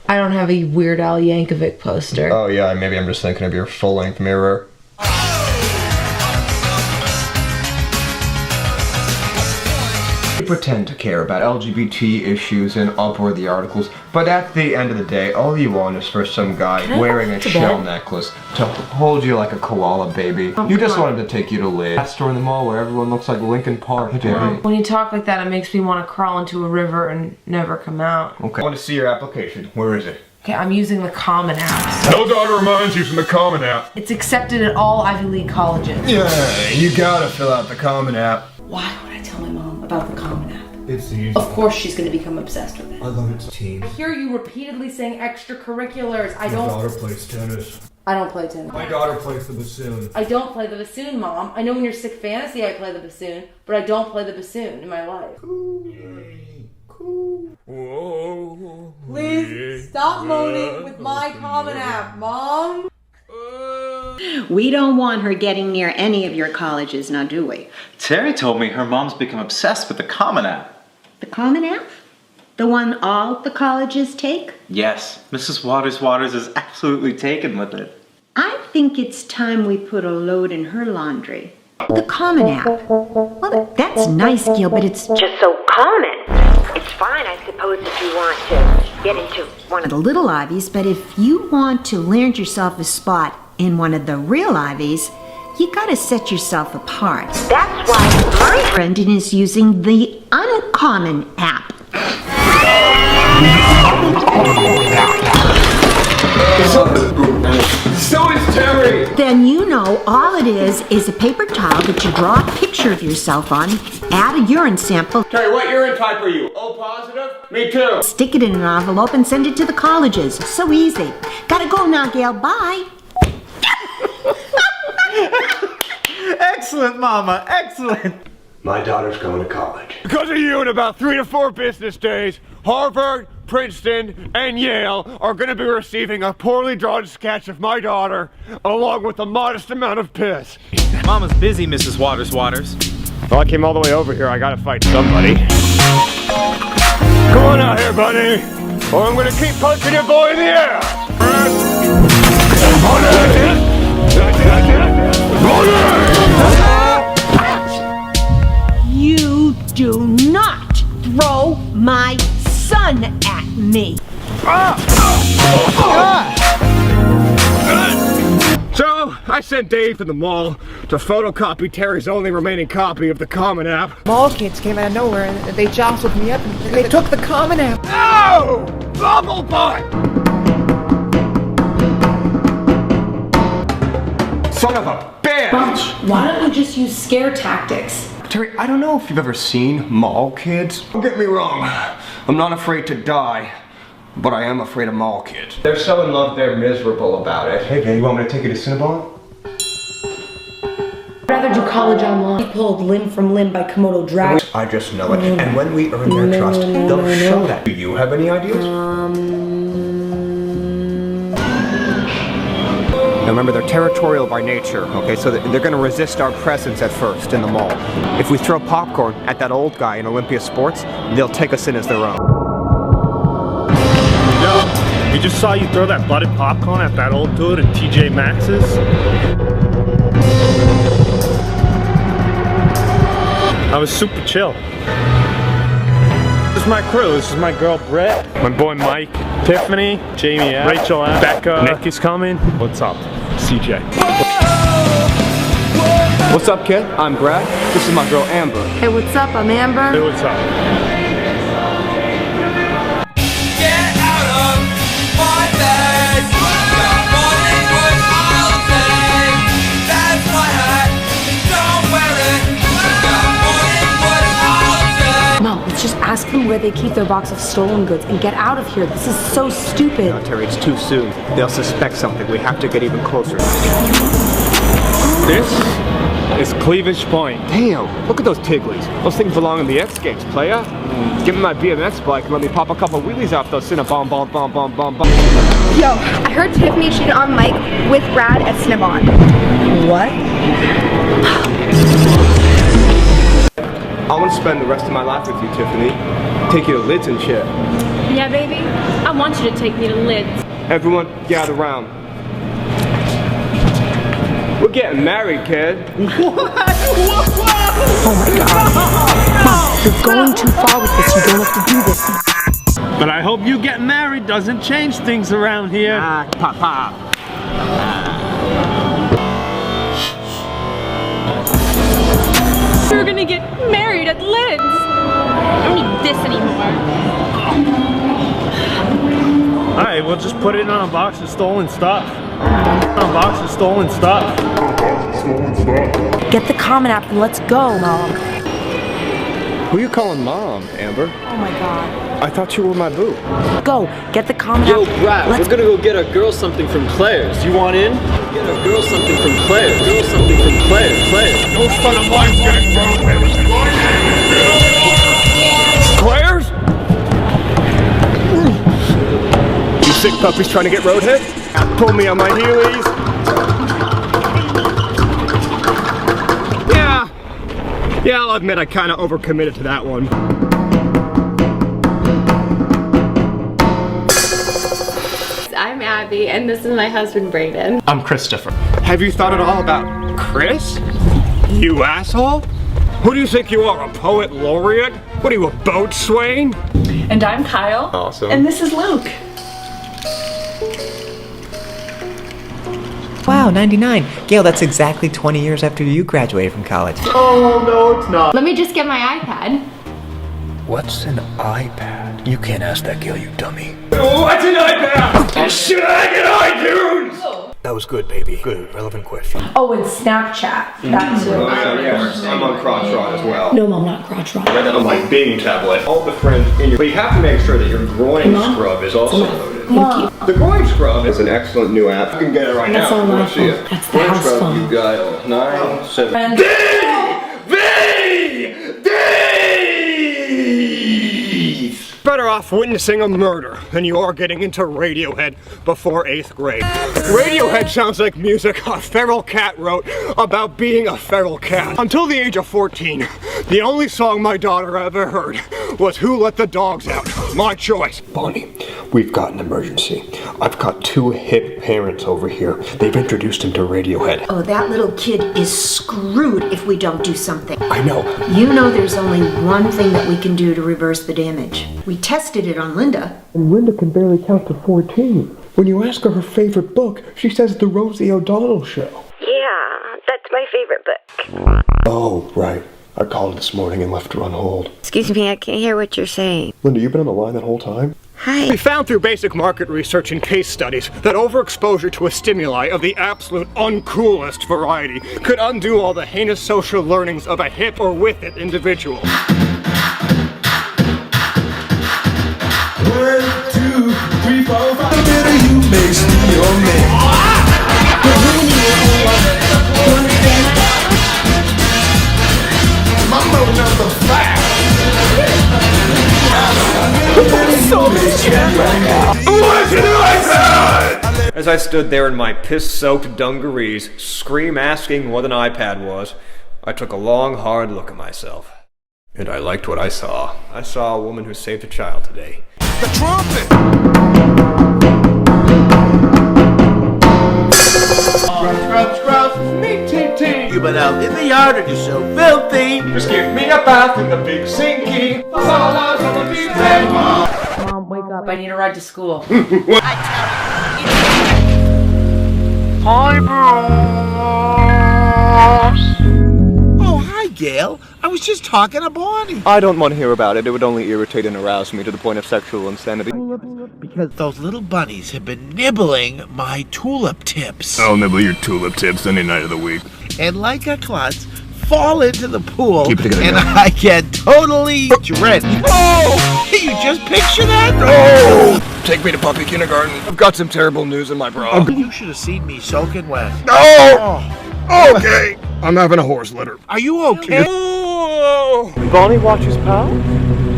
Speaker 5: I don't have a Weird Al Yankovic poster.
Speaker 1: Oh yeah, maybe I'm just thinking of your full-length mirror. Pretend to care about LGBT issues and upworthy articles, but at the end of the day, all you want is for some guy wearing a shell necklace to hold you like a koala baby. You just want him to take you to live. That store in the mall where everyone looks like Linkin Park.
Speaker 5: When you talk like that, it makes me want to crawl into a river and never come out.
Speaker 1: Okay. I want to see your application. Where is it?
Speaker 5: Okay, I'm using the Common App.
Speaker 1: No daughter of mine's using the Common App.
Speaker 5: It's accepted at all Ivy League colleges.
Speaker 1: Yeah, you gotta fill out the Common App.
Speaker 5: Why would I tell my mom about the Common App?
Speaker 1: It's easy.
Speaker 5: Of course she's going to become obsessed with it.
Speaker 1: I love it. Team.
Speaker 5: I hear you repeatedly saying extracurriculars.
Speaker 1: My daughter plays tennis.
Speaker 5: I don't play tennis.
Speaker 1: My daughter plays the bassoon.
Speaker 5: I don't play the bassoon, Mom. I know when you're sick fantasy I play the bassoon, but I don't play the bassoon in my life. Please stop moaning with my Common App, Mom.
Speaker 10: We don't want her getting near any of your colleges, now do we?
Speaker 7: Terry told me her mom's become obsessed with the Common App.
Speaker 10: The Common App? The one all the colleges take?
Speaker 7: Yes, Mrs. Waters is absolutely taken with it.
Speaker 10: I think it's time we put a load in her laundry. The Common App. Well, that's nice, Gayle, but it's
Speaker 19: Just so common. It's fine, I suppose, if you want to get into one of
Speaker 10: the little Ivies, but if you want to land yourself a spot in one of the real Ivies, you gotta set yourself apart.
Speaker 19: That's why my
Speaker 10: Brendan is using the Uncommon App.
Speaker 1: So is Terry!
Speaker 10: Then you know all it is a paper towel that you draw a picture of yourself on, add a urine sample.
Speaker 1: Terry, what urine type are you? O positive? Me too.
Speaker 10: Stick it in an envelope and send it to the colleges. So easy. Gotta go now, Gayle. Bye.
Speaker 7: Excellent, Mama, excellent.
Speaker 13: My daughter's going to college.
Speaker 1: Because of you, in about 3 to 4 business days, Harvard, Princeton, and Yale are going to be receiving a poorly drawn sketch of my daughter, along with a modest amount of piss.
Speaker 11: Mama's busy, Mrs. Waters.
Speaker 1: Well, I came all the way over here. I gotta fight somebody. Come on out here, buddy, or I'm gonna keep punching your boy in the air.
Speaker 9: You do not throw my son at me.
Speaker 1: So, I sent Dave to the mall to photocopy Terry's only remaining copy of the Common App.
Speaker 3: Mall kids came out of nowhere and they jostled me up and they took the Common App.
Speaker 1: No! Bubble butt! Son of a bitch!
Speaker 5: Why don't you just use scare tactics?
Speaker 1: Terry, I don't know if you've ever seen mall kids. Don't get me wrong, I'm not afraid to die, but I am afraid of mall kids. They're so in love, they're miserable about it. Hey, babe, you want me to take you to Cinnabon?
Speaker 5: I'd rather do college online. He pulled limb from limb by Komodo dragon.
Speaker 1: I just know it, and when we earn their trust, they'll show that. Do you have any ideas? Now remember, they're territorial by nature, okay? So they're gonna resist our presence at first in the mall. If we throw popcorn at that old guy in Olympia Sports, they'll take us in as their own.
Speaker 22: Yo, we just saw you throw that buttered popcorn at that old dude at TJ Maxx's. I was super chill. This is my crew. This is my girl Brett, my boy Mike, Tiffany, Jamie, Rachel, Becca, Nick is coming. What's up? CJ.
Speaker 1: What's up, kid? I'm Brad. This is my girl Amber.
Speaker 5: Hey, what's up? I'm Amber.
Speaker 22: Hey, what's up?
Speaker 5: Mom, let's just ask them where they keep their box of stolen goods and get out of here. This is so stupid.
Speaker 1: No, Terry, it's too soon. They'll suspect something. We have to get even closer.
Speaker 22: This is Cleavage Point.
Speaker 1: Damn, look at those Tigleys. Those things belong in the X Games, playa. Give me my BMX bike and let me pop a couple wheelies off those Cinnabon.
Speaker 14: Yo, I heard Tiffany cheated on Mike with Brad at Cinnabon.
Speaker 5: What?
Speaker 1: I want to spend the rest of my life with you, Tiffany. Take you to Lids and shit.
Speaker 14: Yeah, baby. I want you to take me to Lids.
Speaker 1: Everyone, gather round. We're getting married, kid.
Speaker 5: Oh my god. Mom, you're going too far with this. You don't have to do this.
Speaker 22: But I hope you get married doesn't change things around here.
Speaker 1: Papa.
Speaker 14: We're gonna get married at Lids. I don't need this anymore.
Speaker 22: Alright, we'll just put it on a box of stolen stuff.
Speaker 5: Get the Common App and let's go, Mom.
Speaker 3: Who you calling Mom, Amber?
Speaker 5: Oh my god.
Speaker 3: I thought you were my boo.
Speaker 5: Go, get the comment
Speaker 11: Yo,
Speaker 5: out.
Speaker 11: Brad,
Speaker 5: Let's
Speaker 11: we're gonna go get a girl something from Claire's. You want in? Get a girl something from Claire's. Girl something from Claire's.
Speaker 4: No son of mine's getting thrown.
Speaker 1: Claire's? You sick puppies trying to get roadhead? Pull me on my heelys. Yeah, I'll admit I kind of overcommitted to that one.
Speaker 12: I'm Abby, and this is my husband, Brayden.
Speaker 22: I'm Christopher.
Speaker 1: Have you thought at all about Chris? You asshole? Who do you think you are, a poet laureate? What are you, a boatswain?
Speaker 15: And I'm Kyle.
Speaker 1: Awesome.
Speaker 15: And this is Luke.
Speaker 6: Wow, 99. Gayle, that's exactly 20 years after you graduated from college.
Speaker 1: Oh, no, it's not.
Speaker 12: Let me just get my iPad.
Speaker 3: What's an iPad? You can't ask that, Gayle, you dummy.
Speaker 1: What's an iPad? Should I get iTunes?
Speaker 3: That was good, baby. Good, relevant question.
Speaker 5: Oh, and Snapchat. That too.
Speaker 1: I'm on crotch rod as well.
Speaker 5: No, Mom, not crotch rod.
Speaker 1: Right on my Bing tablet. All the friends in your... But you have to make sure that your groin scrub is also loaded.
Speaker 5: Thank
Speaker 1: The groin scrub is an excellent new app. You can get it right
Speaker 5: That's
Speaker 1: now.
Speaker 5: all my
Speaker 1: See it.
Speaker 5: phone. That's the house phone.
Speaker 1: You got 9, 7. Better off witnessing a murder than you are getting into Radiohead before 8th grade. Radiohead sounds like music a feral cat wrote about being a feral cat. Until the age of 14, the only song my daughter ever heard was Who Let the Dogs Out? My choice.
Speaker 3: Bonnie, we've got an emergency. I've got 2 hip parents over here. They've introduced him to Radiohead.
Speaker 10: Oh, that little kid is screwed if we don't do something.
Speaker 3: I know.
Speaker 10: You know there's only one thing that we can do to reverse the damage. We tested it on Linda.
Speaker 17: And Linda can barely count to 14. When you ask her favorite book, she says The Rosie O'Donnell Show.
Speaker 19: Yeah, that's my favorite book.
Speaker 3: Oh, right. I called this morning and left her on hold.
Speaker 19: Excuse me, I can't hear what you're saying.
Speaker 3: Linda, you been on the line that whole time?
Speaker 19: Hi.
Speaker 1: We found through basic market research and case studies that overexposure to a stimuli of the absolute uncoolest variety could undo all the heinous social learnings of a hip or with it individual.
Speaker 18: 1, 2, 3, 4, 5. Better you makes me your man. Mambo number 5.
Speaker 1: As I stood there in my piss-soaked dungarees, scream asking what an iPad was, I took a long, hard look at myself. And I liked what I saw. I saw a woman who saved a child today.
Speaker 18: The trumpet.
Speaker 4: Scrub, scrub, meat, tea.
Speaker 8: You've been out in the yard and you're so filthy.
Speaker 4: Just give me a bath in the big sinky.
Speaker 20: Mom, wake up. I need a ride to school.
Speaker 8: Oh, hi, Gayle. I was just talking to Bonnie.
Speaker 3: I don't want to hear about it. It would only irritate and arouse me to the point of sexual insanity.
Speaker 8: Because those little bunnies have been nibbling my tulip tips.
Speaker 18: I'll nibble your tulip tips any night of the week.
Speaker 8: And like a klutz, fall into the pool.
Speaker 18: Keep it together,
Speaker 8: and
Speaker 18: Gayle.
Speaker 8: I get totally drenched. Oh! You just picture that?
Speaker 3: Oh! Take me to puppy kindergarten. I've got some terrible news in my bra.
Speaker 8: You should have seen me soaking wet.
Speaker 1: Oh! Okay! I'm having a horse litter.
Speaker 8: Are you okay?
Speaker 1: Oh!
Speaker 3: Bonnie watches POW?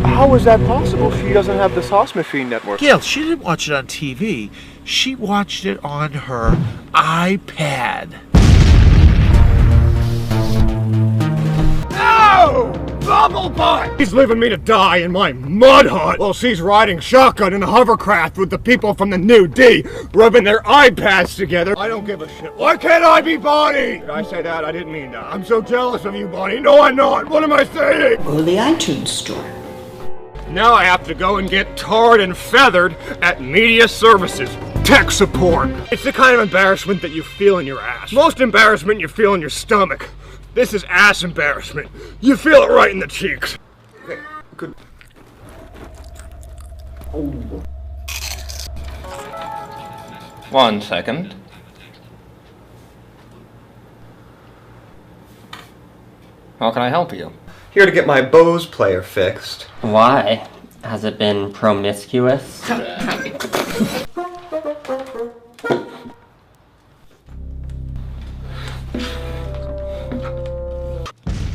Speaker 3: How is that possible? She doesn't have the Sauce Machine network.
Speaker 8: Gayle, she didn't watch it on TV. She watched it on her iPad.
Speaker 1: No! Bubble butt! He's leaving me to die in my mud hut while she's riding shotgun in a hovercraft with the people from the New D, rubbing their iPads together. I don't give a shit. Why can't I be Bonnie? Did I say that? I didn't mean that. I'm so jealous of you, Bonnie. No, I'm not. What am I saying?
Speaker 9: Go to the iTunes store.
Speaker 1: Now I have to go and get tarred and feathered at Media Services. Tech support. It's the kind of embarrassment that you feel in your ass. Most embarrassment you feel in your stomach. This is ass embarrassment. You feel it right in the cheeks. Okay, good. Oh.
Speaker 11: 1 second. How can I help you?
Speaker 3: Here to get my Bose player fixed.
Speaker 2: Why? Has it been promiscuous?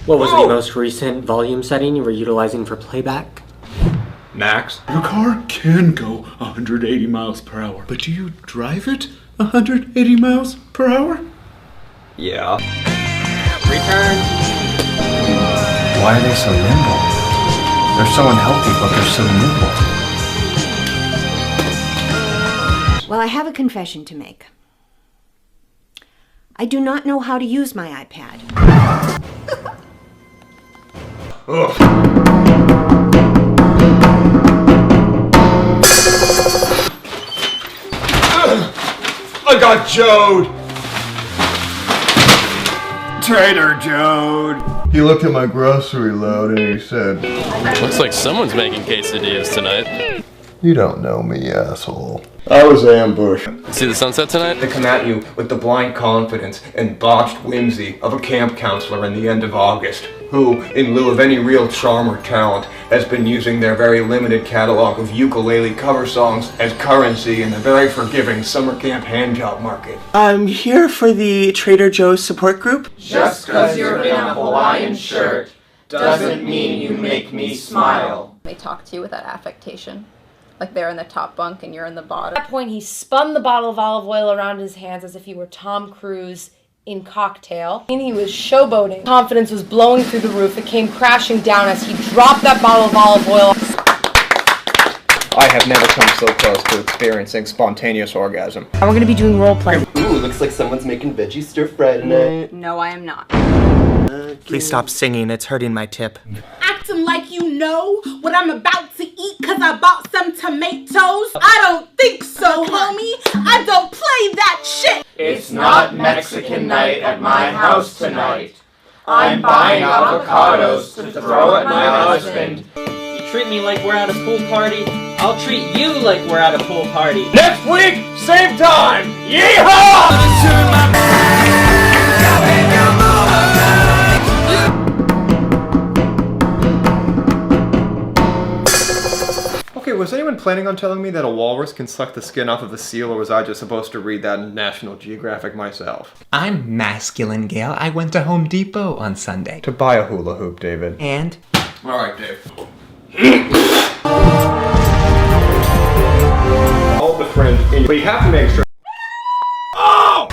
Speaker 2: What was the most recent volume setting you were utilizing for playback?
Speaker 3: Max?
Speaker 16: Your car can go 180 miles per hour, but do you drive it 180 miles per hour?
Speaker 3: Yeah.
Speaker 2: Return.
Speaker 6: Why are they so nimble? They're so unhealthy, but they're so nimble.
Speaker 10: Well, I have a confession to make. I do not know how to use my iPad.
Speaker 1: I got Jode! Trader Jode!
Speaker 13: He looked at my grocery load and he said,
Speaker 11: Looks like someone's making quesadillas tonight.
Speaker 13: "You don't know me, asshole." I was ambushed.
Speaker 11: See the sunset tonight?
Speaker 1: They come at you with the blind confidence and botched whimsy of a camp counselor in the end of August, who, in lieu of any real charm or talent, has been using their very limited catalog of ukulele cover songs as currency in the very forgiving summer camp handjob market.
Speaker 23: I'm here for the Trader Joe's support group.
Speaker 4: Just 'cause you're in a Hawaiian shirt doesn't mean you make me smile.
Speaker 24: They talk to you with that affectation. Like they're in the top bunk and you're in the bottom.
Speaker 20: At that point, he spun the bottle of olive oil around his hands as if he were Tom Cruise in Cocktail. And he was showboating. Confidence was blowing through the roof. It came crashing down as he dropped that bottle of olive oil.
Speaker 3: I have never come so close to experiencing spontaneous orgasm.
Speaker 20: And we're gonna be doing role play.
Speaker 4: Ooh, looks like someone's making veggie stir fry tonight.
Speaker 24: No, I am not.
Speaker 23: Please stop singing, it's hurting my tip.
Speaker 25: Acting like you know what I'm about to eat cause I bought some tomatoes. I don't think so, homie. I don't play that shit.
Speaker 4: It's not Mexican night at my house tonight. I'm buying avocados to throw at my husband.
Speaker 2: You treat me like we're at a pool party, I'll treat you like we're at a pool party.
Speaker 1: Next week, same time! Yeehaw!
Speaker 3: Okay, was anyone planning on telling me that a walrus can suck the skin off of a seal, or was I just supposed to read that in National Geographic myself?
Speaker 6: I'm masculine, Gayle. I went to Home Depot on Sunday.
Speaker 3: To buy a hula hoop, David.
Speaker 6: And?
Speaker 1: Alright, Dave.
Speaker 3: All the friends in, but you have to make sure.
Speaker 1: Oh!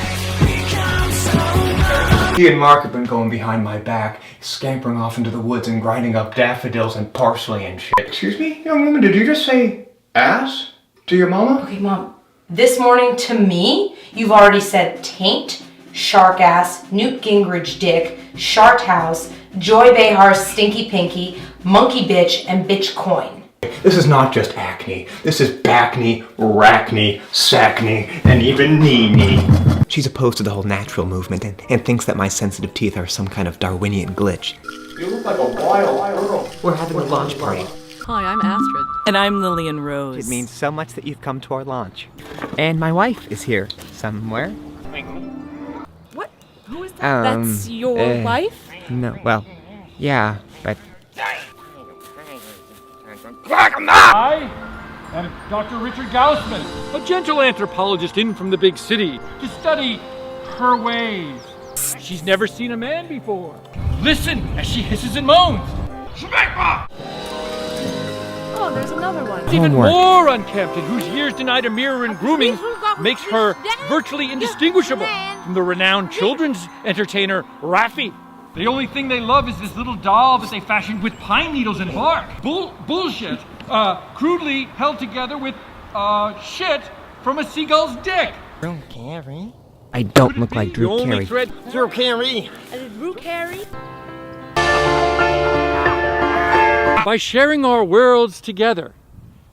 Speaker 3: He and Mark have been going behind my back, scampering off into the woods and grinding up daffodils and parsley and shit. Excuse me, young woman, did you just say ass to your mama?
Speaker 20: Okay, Mom. This morning to me, you've already said taint, shark ass, Newt Gingrich dick, shart house, Joy Behar's stinky pinky, monkey bitch, and bitch coin.
Speaker 3: This is not just acne. This is backney, rackney, sackney, and even knee-knee.
Speaker 6: She's opposed to the whole natural movement and thinks that my sensitive teeth are some kind of Darwinian glitch.
Speaker 1: You look like a wild girl.
Speaker 6: We're having a launch party.
Speaker 26: Hi, I'm Astrid. And I'm Lillian Rose.
Speaker 6: It means so much that you've come to our launch. And my wife is here somewhere.
Speaker 26: What? Who is that? That's your wife?
Speaker 6: No, well, yeah, but...
Speaker 27: I am Dr. Richard Gaussman, a gentle anthropologist in from the big city to study her ways. She's never seen a man before. Listen as she hisses and moans.
Speaker 26: Oh, there's another one.
Speaker 27: It's even more unkempt, and whose years denied a mirror and grooming makes her virtually indistinguishable from the renowned children's entertainer, Raffi. The only thing they love is this little doll that they fashioned with pine needles and bark. Bullshit. Crudely held together with, shit from a seagull's dick.
Speaker 6: Drew Carey? I don't look like Drew Carey.
Speaker 27: Drew Carey.
Speaker 26: Drew Carey?
Speaker 27: By sharing our worlds together,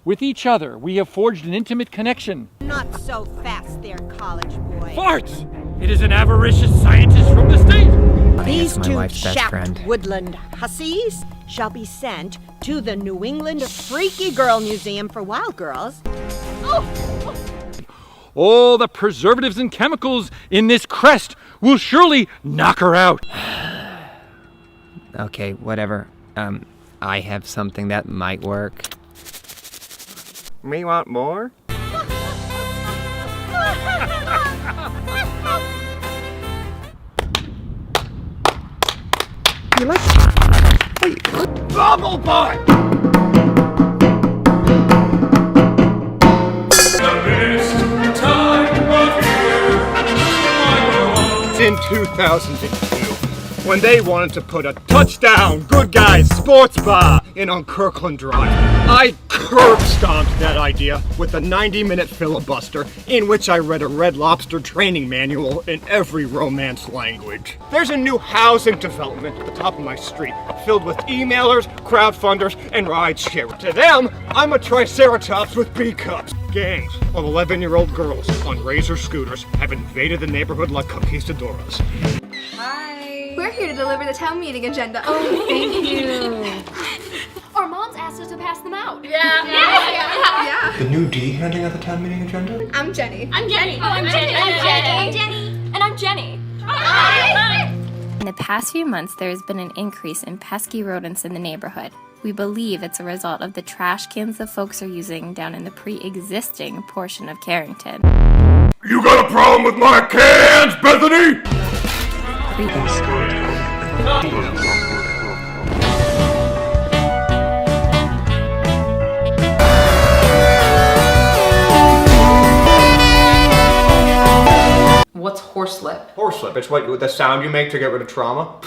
Speaker 27: with each other, we have forged an intimate connection.
Speaker 9: Not so fast there, college boy.
Speaker 27: Farts! It is an avaricious scientist from the state.
Speaker 9: These two chapped woodland hussies shall be sent to the New England Freaky Girl Museum for Wild Girls.
Speaker 27: All the preservatives and chemicals in this crest will surely knock her out.
Speaker 6: Okay, whatever.
Speaker 5: I have something that might work.
Speaker 1: Me want more?
Speaker 5: You like
Speaker 1: Bubble butt! In 2002, when they wanted to put a touchdown good guys sports bar in on Kirkland Drive, I curb stomped that idea with a 90-minute filibuster in which I read a Red Lobster training manual in every Romance language. There's a new housing development at the top of my street filled with emailers, crowdfunders, and rideshare. To them, I'm a triceratops with B cups. Gangs of 11-year-old girls on Razor scooters have invaded the neighborhood like conquistadoras.
Speaker 7: Hi. We're here to deliver the town meeting agenda. Oh, thank you. Our moms asked us to pass them out. Yeah.
Speaker 3: The new D handing out the town meeting agenda?
Speaker 7: I'm Jenny. I'm Jenny. Oh, I'm Jenny. I'm Jenny. And I'm Jenny. Hi.
Speaker 12: In the past few months, there has been an increase in pesky rodents in the neighborhood. We believe it's a result of the trash cans the folks are using down in the pre-existing portion of Carrington.
Speaker 18: You got a problem with my cans, Bethany?
Speaker 20: What's horselip?
Speaker 1: Horselip, it's what the sound you make to get rid of trauma.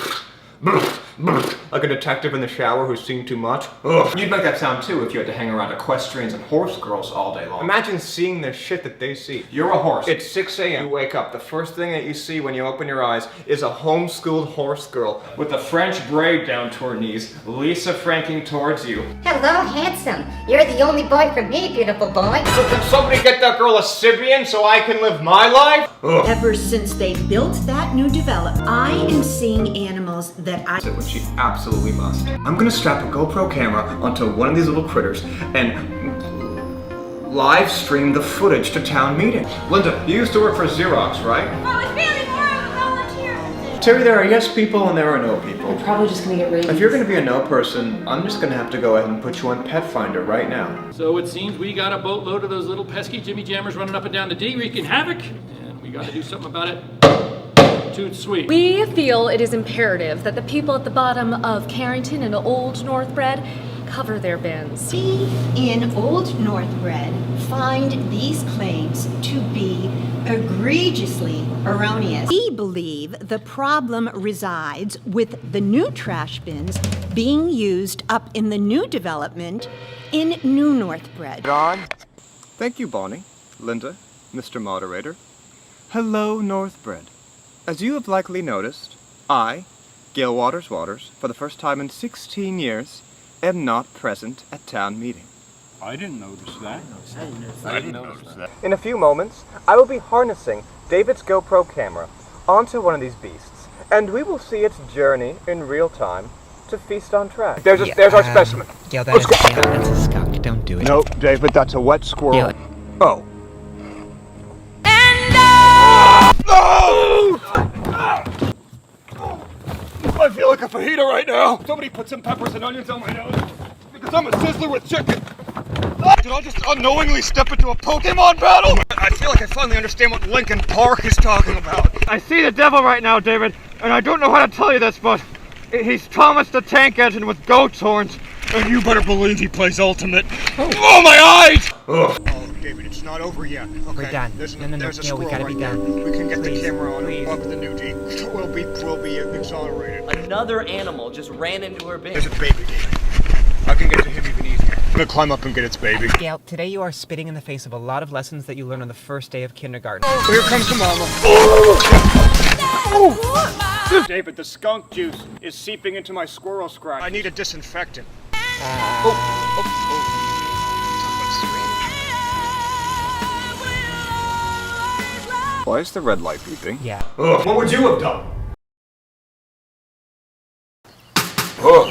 Speaker 1: Like a detective in the shower who's seen too much. Ugh. You'd make that sound too if you had to hang around equestrians and horse girls all day long. Imagine seeing the shit that they see. You're a horse. It's 6 a.m. You wake up. The first thing that you see when you open your eyes is a homeschooled horse girl with a French braid down to her knees, Lisa franking towards you.
Speaker 14: Hello, handsome. You're the only boy for me, beautiful boy.
Speaker 1: So can somebody get that girl a Sibian so I can live my life? Ugh.
Speaker 9: Ever since they built that new development, I am seeing animals that I...
Speaker 1: Which she absolutely must. I'm gonna strap a GoPro camera onto one of these little critters and live stream the footage to town meeting. Linda, you used to work for Xerox, right?
Speaker 7: Oh, it's really more of a volunteer.
Speaker 1: Terry, there are yes people and there are no people.
Speaker 20: I'm probably just gonna get rabies.
Speaker 1: If you're gonna be a no person, I'm just gonna have to go ahead and put you on Pet Finder right now.
Speaker 27: So it seems we got a boatload of those little pesky Jimmy Jammers running up and down the D wreaking havoc, and we gotta do something about it. Toot sweet.
Speaker 26: We feel it is imperative that the people at the bottom of Carrington and Old Northbred cover their bins.
Speaker 9: We in Old Northbred find these claims to be egregiously erroneous. We believe the problem resides with the new trash bins being used up in the new development in New Northbred.
Speaker 1: John? Thank you, Bonnie, Linda, Mr. Moderator. Hello, Northbred. As you have likely noticed, I, Gayle Waters, for the first time in 16 years, am not present at town meeting.
Speaker 11: I didn't notice that.
Speaker 1: I didn't notice that. In a few moments, I will be harnessing David's GoPro camera onto one of these beasts, and we will see its journey in real time to feast on trash. There's our specimen.
Speaker 6: Gayle, that's a skunk. Don't do it.
Speaker 1: No, David, that's a wet squirrel. Oh. I feel like a fajita right now. Somebody put some peppers and onions on my nose because I'm a sizzler with chicken. Did I just unknowingly step into a Pokemon battle? I feel like I finally understand what Linkin Park is talking about. I see the devil right now, David, and I don't know how to tell you this, but he's Thomas the Tank Engine with goat's horns, and you better believe he plays Ultimate. Oh, my eyes! Ugh. Oh, David, it's not over yet. Okay,
Speaker 6: we're done.
Speaker 1: There's
Speaker 6: No,
Speaker 1: a
Speaker 6: Gayle, we gotta
Speaker 1: right
Speaker 6: be
Speaker 1: there.
Speaker 6: done.
Speaker 1: We can get
Speaker 6: Please,
Speaker 1: the camera on
Speaker 6: please.
Speaker 1: and bump the new D. We'll be exonerated.
Speaker 2: Another animal just ran into her bin.
Speaker 1: There's a baby. I can get to him even easier. I'm gonna climb up and get its baby.
Speaker 6: Gayle, today you are spitting in the face of a lot of lessons that you learned on the first day of kindergarten.
Speaker 1: Here comes the mama. David, the skunk juice is seeping into my squirrel scratch. I need a disinfectant. Why is the red light beeping?
Speaker 6: Yeah.
Speaker 1: Ugh, what would you have done? Ugh.